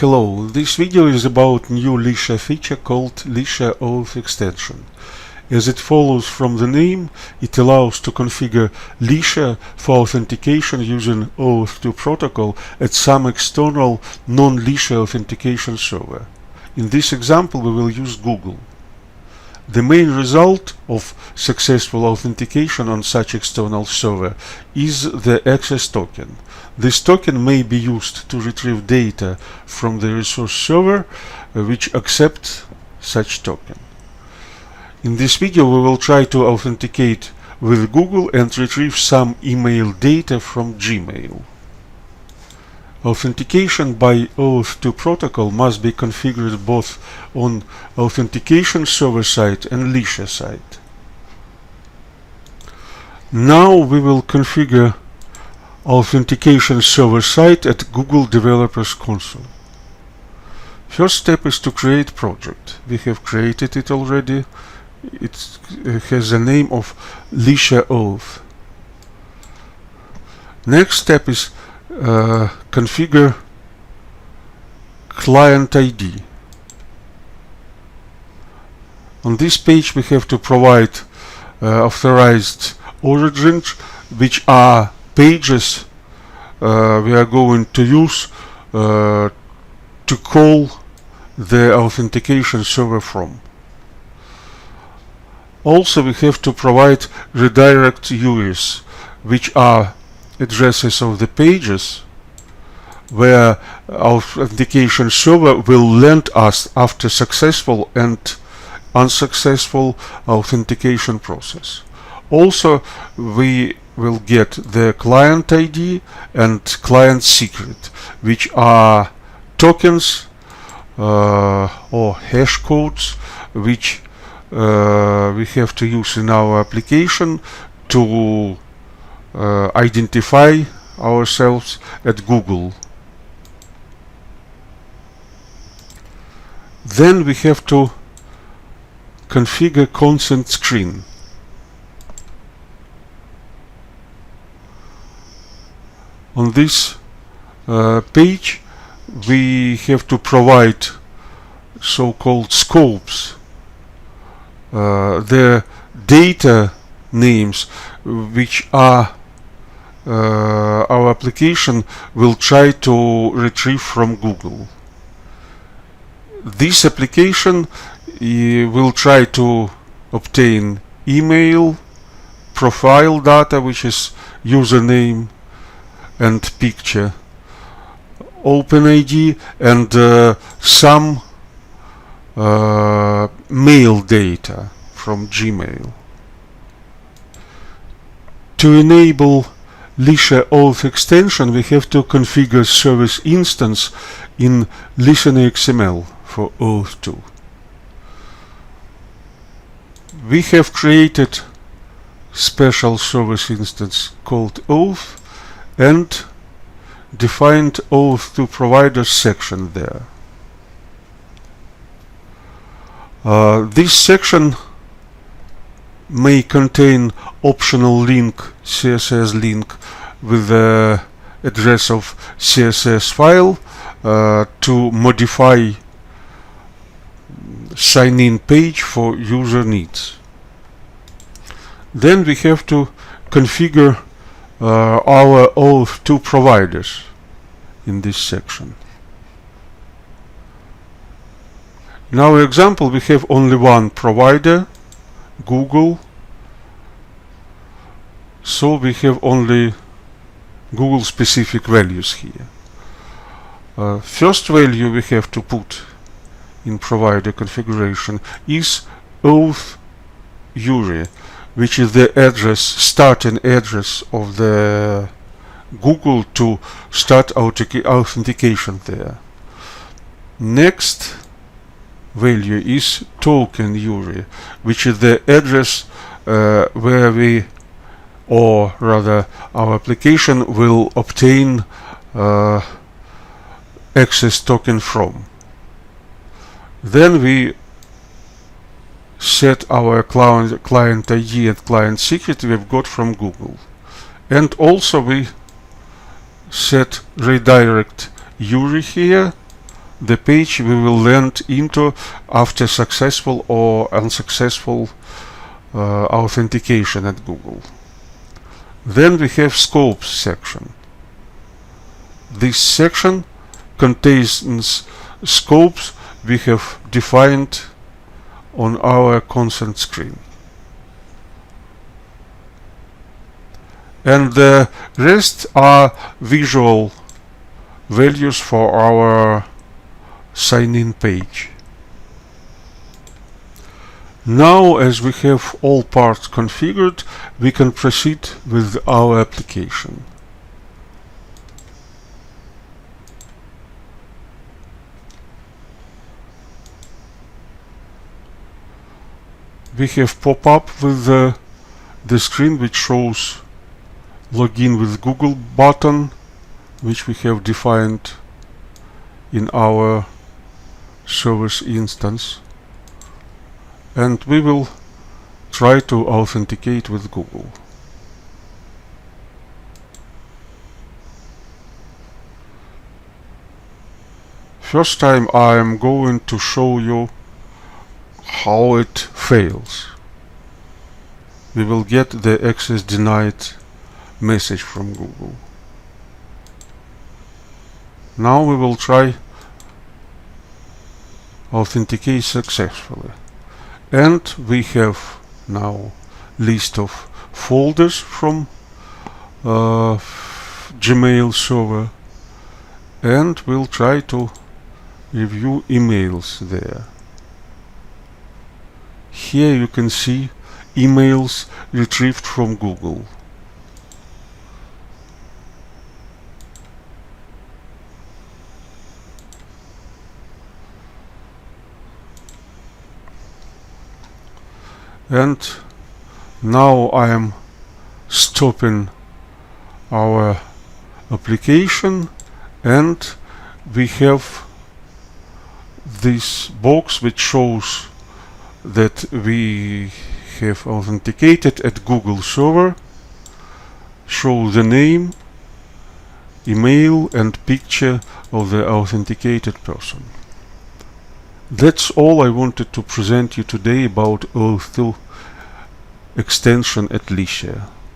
Hello, this video is about new Lycia feature called Lycia OAuth extension. As it follows from the name, it allows to configure Lycia for authentication using OAuth 2 protocol at some external non-Lycia authentication server. In this example we will use Google. The main result of successful authentication on such external server is the access token. This token may be used to retrieve data from the resource server which accepts such token. In this video we will try to authenticate with Google and retrieve some email data from Gmail. Authentication by OAuth 2 protocol must be configured both on authentication server side and Lycia side. Now we will configure authentication server side at Google Developers Console. First step is to create project. We have created it already. It has the name of Lycia OAuth. Next step is configure client ID. On this page we have to provide authorized origins, which are pages we are going to use to call the authentication server from. Also we have to provide redirect URIs, which are addresses of the pages where authentication server will land us after successful and unsuccessful authentication process. Also we will get the client ID and client secret, which are tokens or hash codes which we have to use in our application to identify ourselves at Google. Then we have to configure consent screen. On this page we have to provide so-called scopes, the data names which are our application will try to retrieve from Google. This application will try to obtain email, profile data, which is username and picture, OpenID, and some mail data from Gmail. To enable Lycia OAuth extension we have to configure service instance in Listen.xml for OAuth 2. We have created special service instance called OAuth and defined OAuth 2 providers section there. This section may contain optional link, CSS link with the address of CSS file to modify sign-in page for user needs. Then we have to configure our OAuth 2 providers in this section. In our example we have only one provider, Google, so we have only Google specific values here. First value we have to put in provider configuration is OAuth URI, which is the address, starting address of the Google to start authentication there. Next value is token URI, which is the address where we, or rather our application, will obtain access token from. Then we set our client ID and client secret we've got from Google, and also we set redirect URI here the page we will land into after successful or unsuccessful authentication at Google. Then we have Scopes section. This section contains scopes we have defined on our consent screen. And the rest are visual values for our sign-in page. Now, as we have all parts configured, we can proceed with our application. We have pop-up with the screen which shows login with Google button, which we have defined in our service instance, and we will try to authenticate with Google. First time I am going to show you how it fails. We will get the access denied message from Google. Now we will try authenticate successfully, and we have now list of folders from Gmail server, and we'll try to review emails there. Here you can see emails retrieved from Google. And now I am stopping our application, and we have this box which shows that we have authenticated at Google server, show the name, email and picture of the authenticated person. That's all I wanted to present you today about OAuth 2 extension at Lycia.